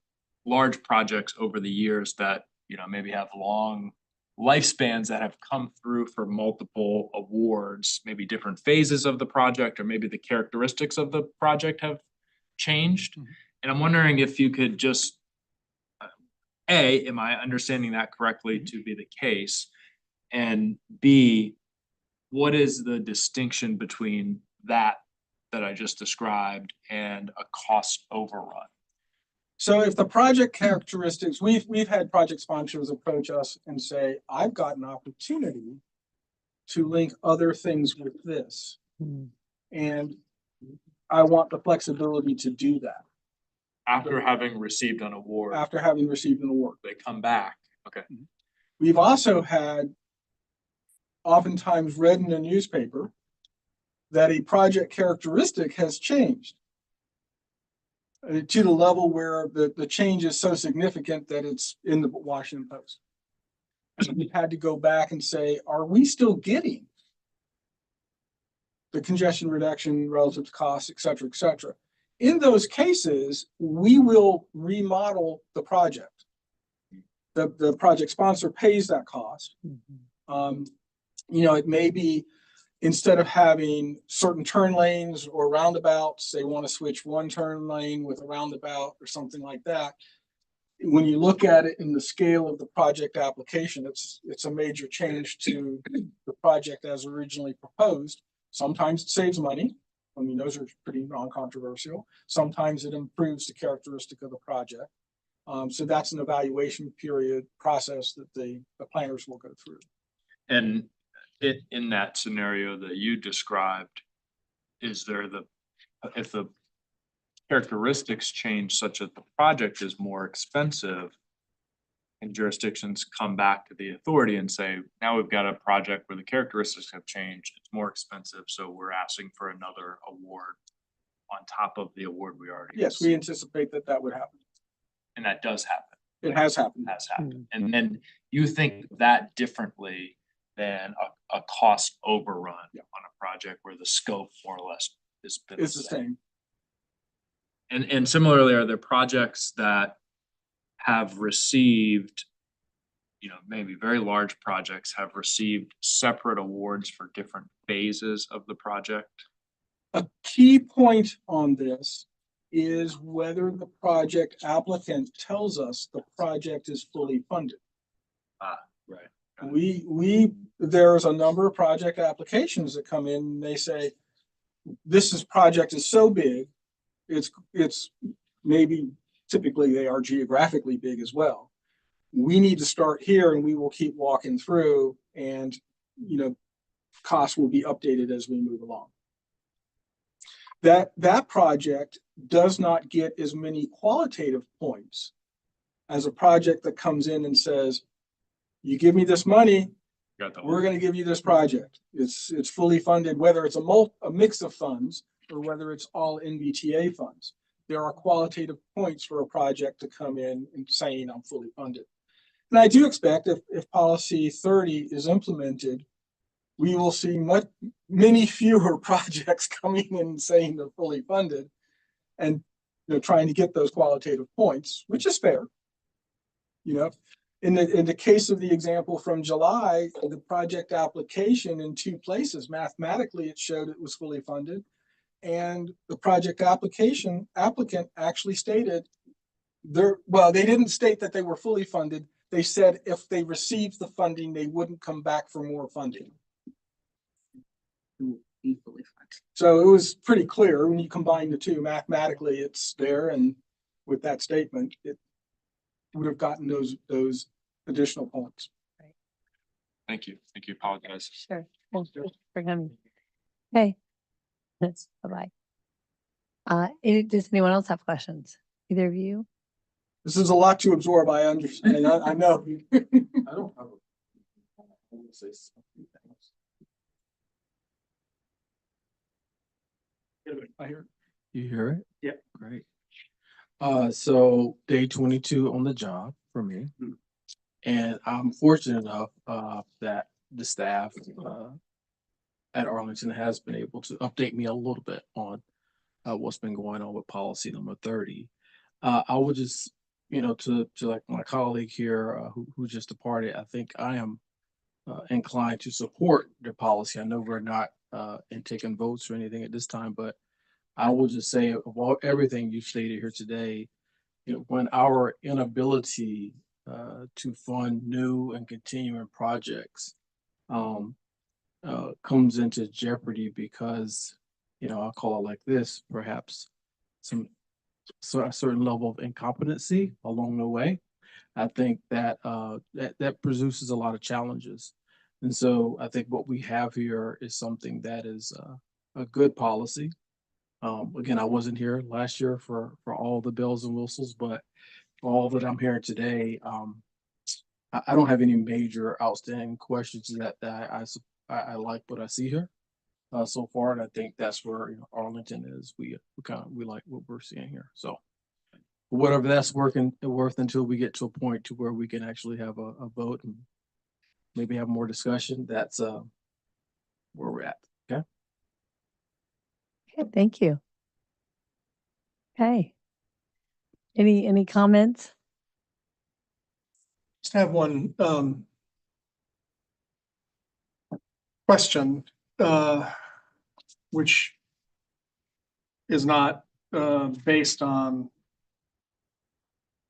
large projects over the years that maybe have long lifespans that have come through for multiple awards, maybe different phases of the project, or maybe the characteristics of the project have changed. And I'm wondering if you could just, A, am I understanding that correctly to be the case? And B, what is the distinction between that I just described and a cost overrun? So if the project characteristics, we've had project sponsors approach us and say, I've got an opportunity to link other things with this. And I want the flexibility to do that. After having received an award, after having received an award. they come back. Okay. We've also had oftentimes read in the newspaper that a project characteristic has changed to the level where the change is so significant that it's in the Washington Post. And we've had to go back and say, are we still getting the congestion reduction relative to cost, et cetera, et cetera? In those cases, we will remodel the project. The project sponsor pays that cost. It may be, instead of having certain turn lanes or roundabouts, they want to switch one turn lane with a roundabout or something like that. When you look at it in the scale of the project application, it's a major change to the project as originally proposed. Sometimes it saves money. I mean, those are pretty non-controversial. Sometimes it improves the characteristic of the project. So that's an evaluation period process that the planners will go through. And in that scenario that you described, is there if the characteristics change such that the project is more expensive, and jurisdictions come back to the authority and say, now we've got a project where the characteristics have changed, it's more expensive, so we're asking for another award on top of the award we already Yes, we received. anticipate that would happen. And that does happen. It has happened. Has happened. And then you think that differently than a cost overrun on a project where the scope more or less is been It's the same. And similarly, are there projects that have received, maybe very large projects have received separate awards for different phases of the project? A key point on this is whether the project applicant tells us the project is fully funded. Right. There's a number of project applications that come in and they say, project is so big, it's maybe typically they are geographically big as well. We need to start here and we will keep walking through and, costs will be updated as we move along. That project does not get as many qualitative points as a project that comes in and says, you give me this money, we're going to give you this project. It's fully funded, whether it's a mix of funds or whether it's all NVTA funds. There are qualitative points for a project to come in and saying I'm fully funded. And I do expect if policy 30 is implemented, we will see many fewer projects coming in and saying they're fully funded and trying to get those qualitative points, which is fair. In the case of the example from July, the project application in two places, mathematically, it showed it was fully funded. And the project applicant actually stated they didn't state that they were fully funded. They said if they received the funding, they wouldn't come back for more funding. So it was pretty clear when you combine the two, mathematically it's there. And with that statement, it would have gotten those additional points. Thank you. Apologize. Sure. Thank you for coming. Okay. Bye-bye. Does anyone else have questions? Either of you? This is a lot to absorb. I understand. I know. I don't have I want to say something. I hear. You hear it? Yep. Great. So day 22 on the job for me. And I'm fortunate enough that the staff at Arlington has been able to update me a little bit on what's been going on with policy number 30. I would just, to like my colleague here who just departed, I think I am inclined to support the policy. I know we're not in taking votes or anything at this time, but I will just say of everything you've stated here today, when our inability to fund new and continuing projects comes into jeopardy because, I'll call it like this, perhaps a certain level of incompetency along the way. I think that that produces a lot of challenges. And so I think what we have here is something that is a good policy. Again, I wasn't here last year for all the bells and whistles, but for all that I'm hearing today, I don't have any major outstanding questions I like what I see here so far, and I think that's where, you know, Arlington is. We like what we're seeing here. So whatever that's worth until we get to a point to where we can actually have a vote and maybe have more discussion. That's where we're at. Okay. Okay, thank you. Okay. Any comments? Just have one question, which is not based on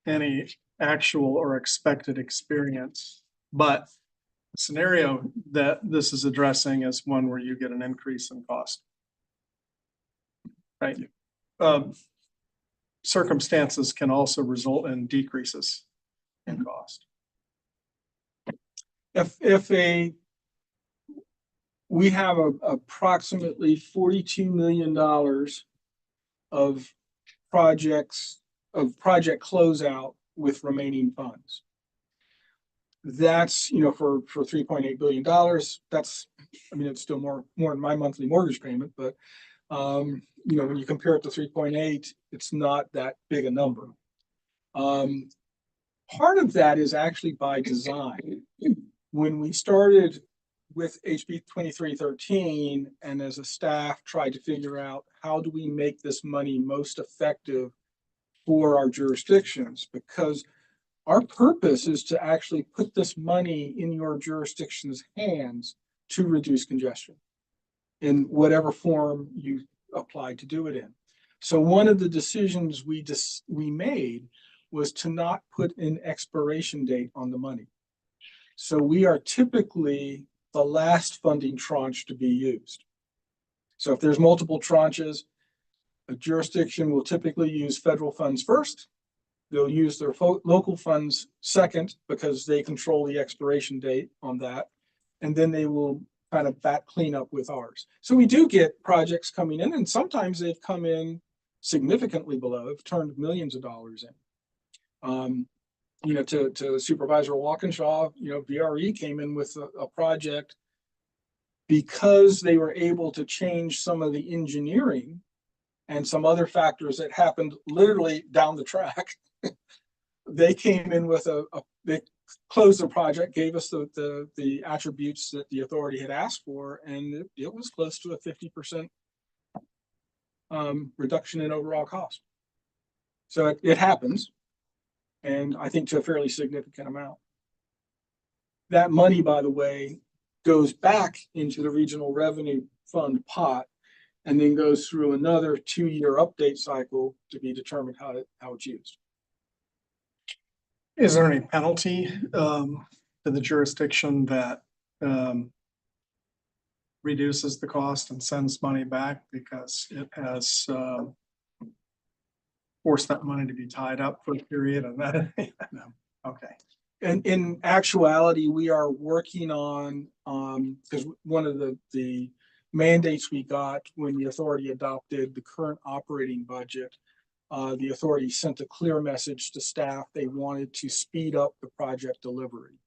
any actual or expected experience, but the scenario that this is addressing is one where you get an increase in cost. Right? Circumstances can also result in decreases in cost. We have approximately $42 million of project closeout with remaining funds. That's, you know, for $3.8 billion, that's, I mean, it's still more than my monthly mortgage payment, but you know, when you compare it to 3.8, it's not that big a number. Part of that is actually by design. When we started with HB 2313 and as a staff tried to figure out how do we make this money most effective for our jurisdictions, because our purpose is to actually put this money in your jurisdiction's hands to reduce congestion in whatever form you apply to do it in. So one of the decisions we made was to not put an expiration date on the money. So we are typically the last funding tranche to be used. So if there's multiple tranches, a jurisdiction will typically use federal funds first. They'll use their local funds second because they control the expiration date on that. And then they will kind of back clean up with ours. So we do get projects coming in, and sometimes they've come in significantly below, have turned millions of dollars in. You know, to Supervisor Walkinshaw, you know, VRE came in with a project because they were able to change some of the engineering and some other factors that happened literally down the track. They came in with they closed the project, gave us the attributes that the authority had asked for, and it was close to a 50% reduction in overall cost. So it happens, and I think to a fairly significant amount. That money, by the way, goes back into the regional revenue fund pot and then goes through another 2-year update cycle to be determined how it's used. Is there any penalty to the jurisdiction that reduces the cost and sends money back because it has forced that money to be tied up for a period of that? No. Okay. And in actuality, we are working on, because one of the mandates we got when the authority adopted the current operating budget, the authority sent a clear message to staff. They wanted to speed up the project delivery,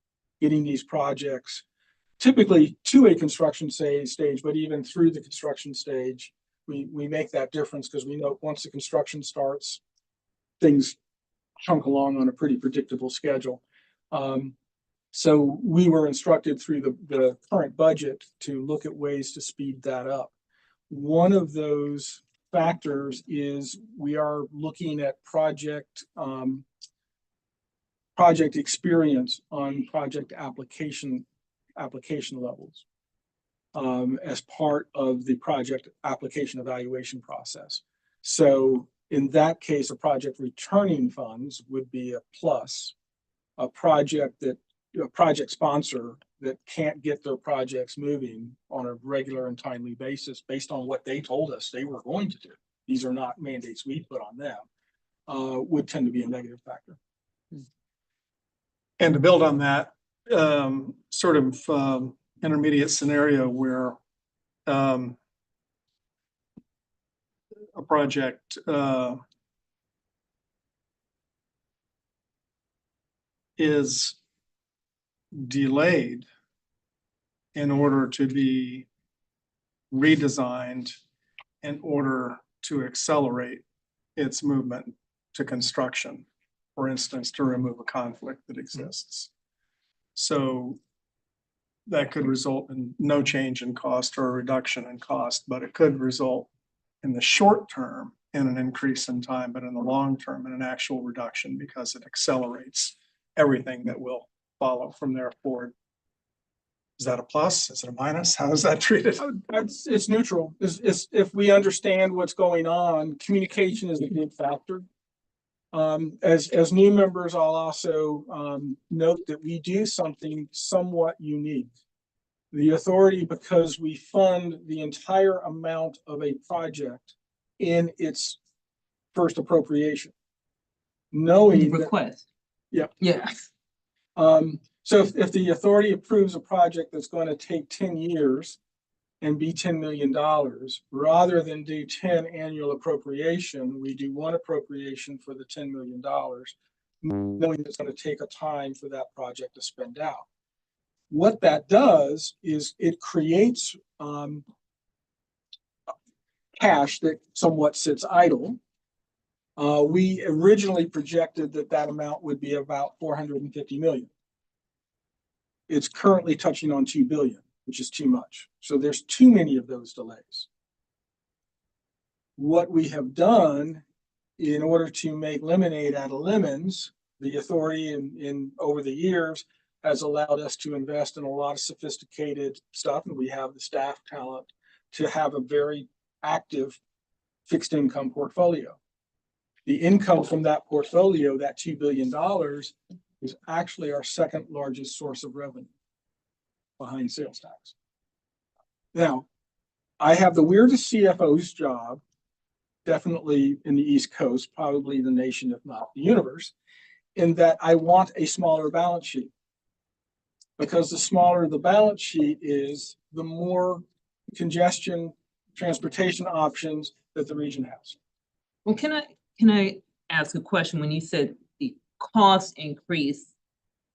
getting these projects typically to a construction stage, but even through the construction stage, we make that difference because we know once the construction starts, things chunk along on a pretty predictable schedule. So we were instructed through the current budget to look at ways to speed that up. One of those factors is we are looking at project experience on project application levels as part of the project application evaluation process. So in that case, a project returning funds would be a plus. A project sponsor that can't get their projects moving on a regular and timely basis based on what they told us they were going to do. These are not mandates we put on them, would tend to be a negative factor. And to build on that sort of intermediate scenario where a project, is delayed in order to be redesigned in order to accelerate its movement to construction, for instance, to remove a conflict that exists. So that could result in no change in cost or a reduction in cost, but it could result in the short term in an increase in time, but in the long term in an actual reduction because it accelerates everything that will follow from there forward. Is that a plus? Is it a minus? How is that treated? It's neutral. If we understand what's going on, communication is a big factor. As new members, I'll also note that we do something somewhat unique. The authority, because we fund the entire amount of a project in its first appropriation. Knowing that, Request. Yeah. Yeah. so if the authority approves a project that's going to take 10 years and be $10 million, rather than do 10 annual appropriation, we do one appropriation for the $10 million, knowing it's going to take a time for that project to spend out. What that does is it creates cash that somewhat sits idle. We originally projected that amount would be about 450 million. It's currently touching on 2 billion, which is too much. So there's too many of those delays. What we have done in order to make lemonade out of lemons, the authority in over the years has allowed us to invest in a lot of sophisticated stuff, and we have the staff talent to have a very active fixed income portfolio. The income from that portfolio, that $2 billion, is actually our second largest source of revenue behind sales tax. Now, I have the weirdest CFO's job, definitely in the East Coast, probably the nation, if not the universe, in that I want a smaller balance sheet. Because the smaller the balance sheet is, the more congestion, transportation options that the region has. Well, can I ask a question? When you said the cost increase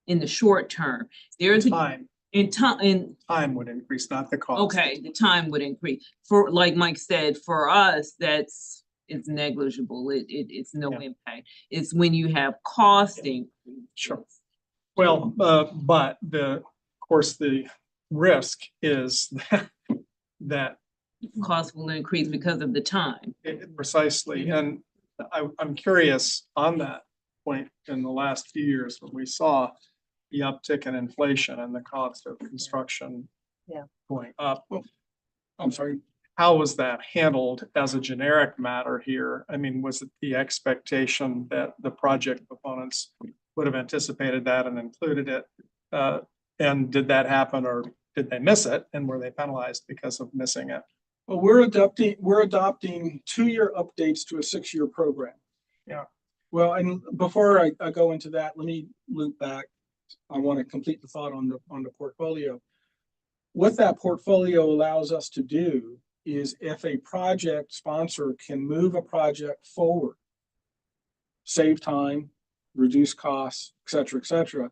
in the short term, there's Time time would increase, not the cost. okay, the time would increase. For, like Mike said, for us, it's negligible. It's no Yeah. impact. It's when you have cost increase. Sure. Well, but of course, the risk is that Cost will increase because of the time. precisely, and I'm curious on that point. In the last few years, when we saw the uptick in inflation and the cost of construction going up, I'm sorry. how was that handled as a generic matter here? I mean, was it the expectation that the project proponents would have anticipated that and included it? And did that happen, or did they miss it? And were they penalized because of missing it? Well, we're adopting 2-year updates to a 6-year program. Yeah. Well, and before I go into that, let me loop back. I want to complete the thought on the portfolio. What that portfolio allows us to do is, if a project sponsor can move a project forward, save time, reduce costs, et cetera,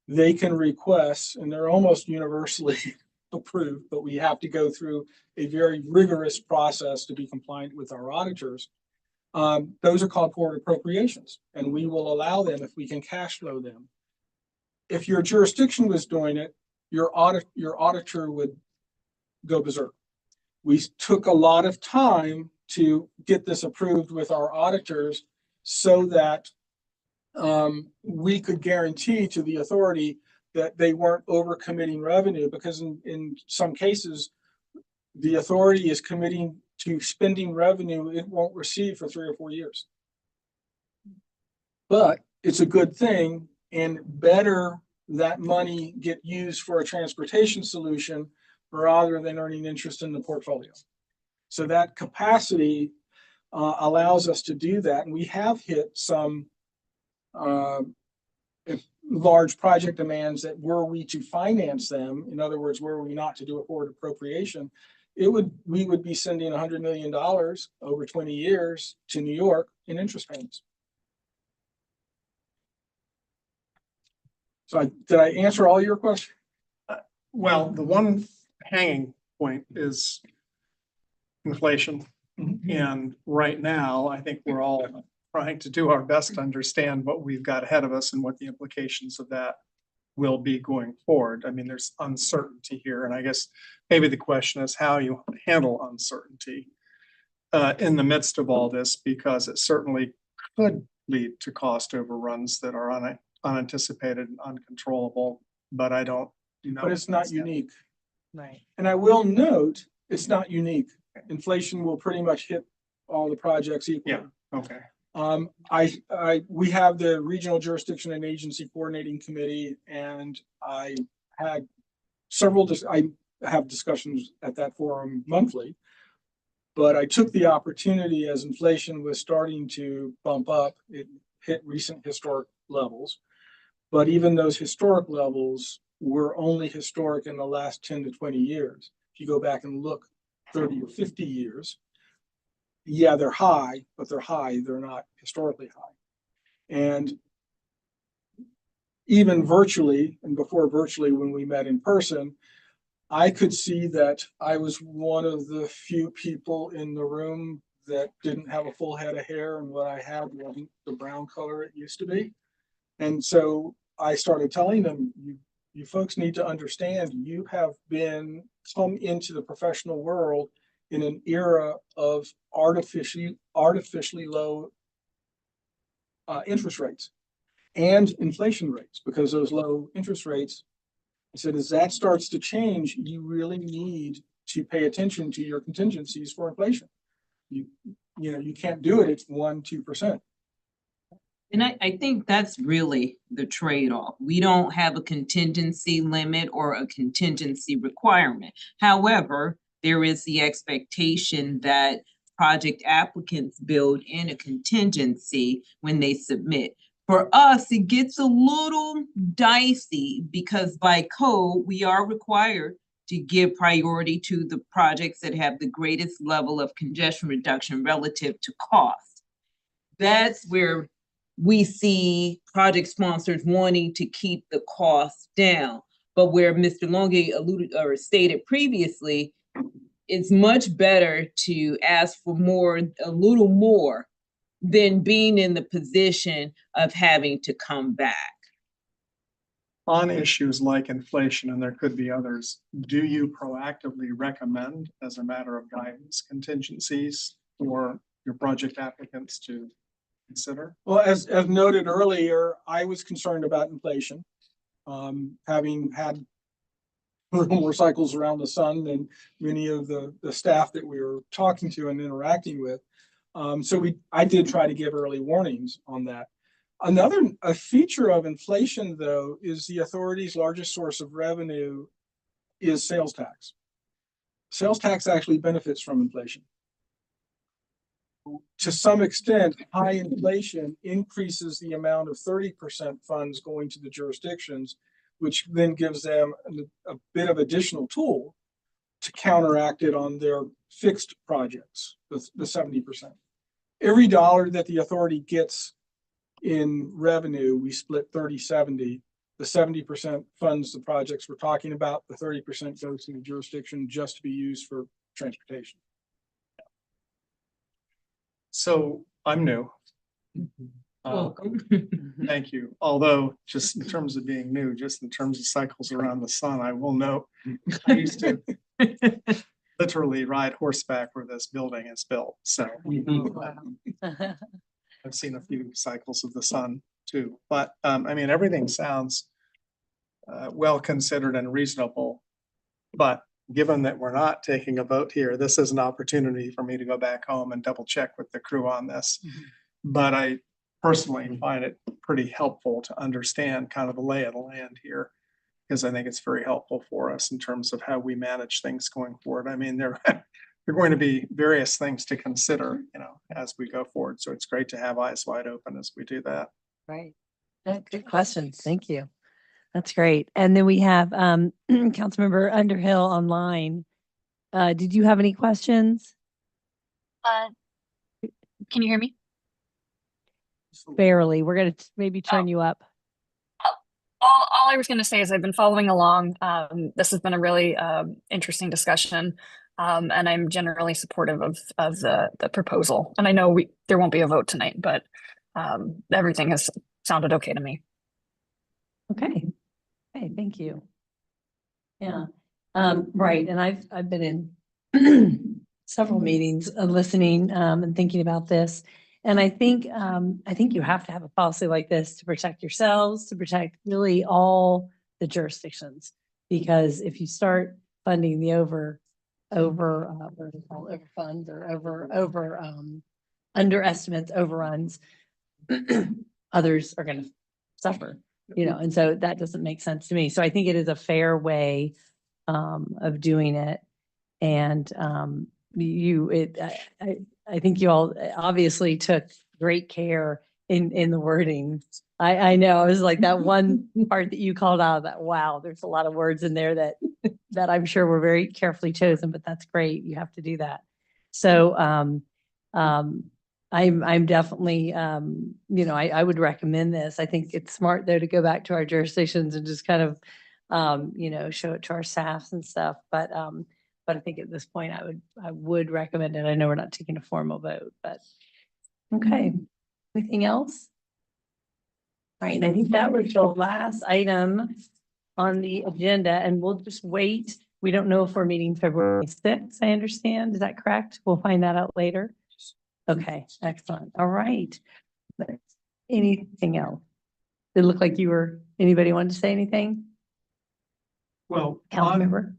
they can request, and they're almost universally approved, but we have to go through a very rigorous process to be compliant with our auditors. Those are called forward appropriations, and we will allow them if we can cash flow them. If your jurisdiction was doing it, your auditor would go berserk. We took a lot of time to get this approved with our auditors so that we could guarantee to the authority that they weren't overcommitting revenue, because in some cases, the authority is committing to spending revenue it won't receive for 3 or 4 years. But it's a good thing, and better that money get used for a transportation solution rather than earning interest in the portfolio. So that capacity allows us to do that, and we have hit some large project demands that, were we to finance them, in other words, were we not to do a forward appropriation, we would be sending $100 million over 20 years to New York in interest payments. So did I answer all your questions? Well, the one hanging point is inflation. And right now, I think we're all trying to do our best to understand what we've got ahead of us and what the implications of that will be going forward. I mean, there's uncertainty here, and I guess maybe the question is how you handle uncertainty in the midst of all this, because it certainly could lead to cost overruns that are unanticipated and uncontrollable, but I don't know. But it's not unique. Right. And I will note, it's not unique. Inflation will pretty much hit all the projects equally. Yeah. Okay. We have the Regional Jurisdiction and Agency Coordinating Committee, and I had I have discussions at that forum monthly. But I took the opportunity as inflation was starting to bump up, it hit recent historic levels. But even those historic levels were only historic in the last 10 to 20 years. If you go back and look 30 or 50 years, yeah, they're high, but they're not historically high. And even virtually, and before virtually when we met in person, I could see that I was one of the few people in the room that didn't have a full head of hair, and what I had wasn't the brown color it used to be. And so I started telling them, you folks need to understand, you have come into the professional world in an era of artificially low interest rates and inflation rates, because those low interest rates, I said, as that starts to change, you really need to pay attention to your contingencies for inflation. You can't do it. It's 1-2%. And I think that's really the trade-off. We don't have a contingency limit or a contingency requirement. However, there is the expectation that project applicants build in a contingency when they submit. For us, it gets a little dicey because by code, we are required to give priority to the projects that have the greatest level of congestion reduction relative to cost. That's where we see project sponsors wanting to keep the costs down. But where Mr. Longe alluded or stated previously, it's much better to ask for a little more than being in the position of having to come back. On issues like inflation, and there could be others, do you proactively recommend, as a matter of guidance, contingencies for your project applicants to consider? Well, as noted earlier, I was concerned about inflation, having had more cycles around the sun than many of the staff that we were talking to and interacting with. So I did try to give early warnings on that. A feature of inflation, though, is the authority's largest source of revenue is sales tax. Sales tax actually benefits from inflation. To some extent, high inflation increases the amount of 30% funds going to the jurisdictions, which then gives them a bit of additional tool to counteract it on their fixed projects, the 70%. Every dollar that the authority gets in revenue, we split 30-70. The 70% funds the projects we're talking about, the 30% goes to the jurisdiction just to be used for transportation. So I'm new. Welcome. Thank you. Although just in terms of being new, just in terms of cycles around the sun, I will note, I used to literally ride horseback where this building is built. So I've seen a few cycles of the sun too, but I mean, everything sounds well considered and reasonable, but given that we're not taking a vote here, this is an opportunity for me to go back home and double check with the crew on this. But I personally find it pretty helpful to understand kind of the lay of the land here, because I think it's very helpful for us in terms of how we manage things going forward. I mean, there are going to be various things to consider, as we go forward. So it's great to have eyes wide open as we do that. Right. Good questions. Thank you. That's great. And then we have Councilmember Underhill online. did you have any questions? Can you hear me? Barely. We're gonna maybe turn you up. All I was going to say is I've been following along. This has been a really interesting discussion, and I'm generally supportive of the proposal. And I know there won't be a vote tonight, but everything has sounded okay to me. Okay. Okay, thank you. Yeah, right. And I've been in several meetings, listening, and thinking about this. And I think you have to have a policy like this to protect yourselves, to protect really all the jurisdictions. Because if you start funding the overfunds or underestimates, overruns, others are gonna suffer, and so that doesn't make sense to me. So I think it is a fair way of doing it. And I think you all obviously took great care in the wording. I know, I was like that one part that you called out, that, wow, there's a lot of words in there that I'm sure were very carefully chosen, but that's great. You have to do that. So I'm definitely, I would recommend this. I think it's smart though to go back to our jurisdictions and just kind of, show it to our staffs and stuff. But I think at this point I would recommend it. I know we're not taking a formal vote, but okay. Anything else? All right, and I think that was the last item on the agenda, and we'll just wait. We don't know if we're meeting February 6th, I understand. Is that correct? We'll find that out later. Okay, excellent. All right. Anything else? Did it look like anybody wanted to say anything? Well, Council on, member?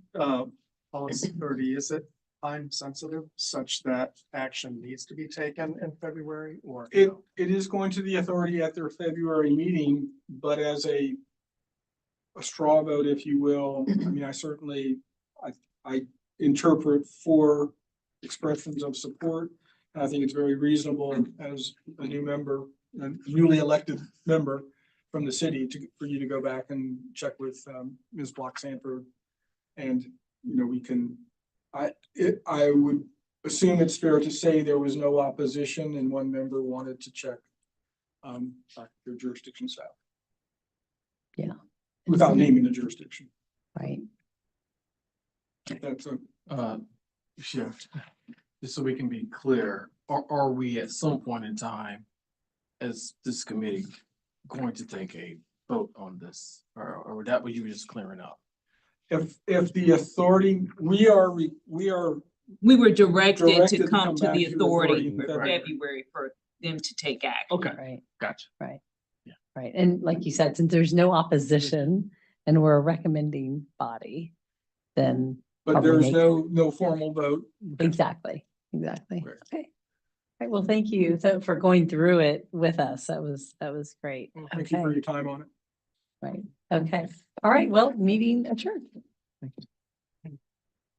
policy 30, is it time sensitive such that action needs to be taken in February or? It is going to the authority at their February meeting, but as a straw vote, if you will, I mean, I interpret 4 expressions of support. And I think it's very reasonable as a a newly elected member from the city for you to go back and check with Ms. Block Sanford. And, I would assume it's fair to say there was no opposition and one member wanted to check their jurisdiction staff. Yeah. Without naming the jurisdiction. Right. That's Shift, just so we can be clear, are we at some point in time as this committee going to take a vote on this, or that what you were just clearing up? If the authority, we were directed to come to back the to authority in for February. February for them to take action. Okay, Right. gotcha. Right. Yeah. Right. And like you said, since there's no opposition and we're a recommending body, then. But probably there's make- no formal vote. Exactly. Right. Okay. All right. Well, thank you for going through it with us. That was great. Well, thank you for your time on it. Right. Okay. All right. Well, meeting adjourned.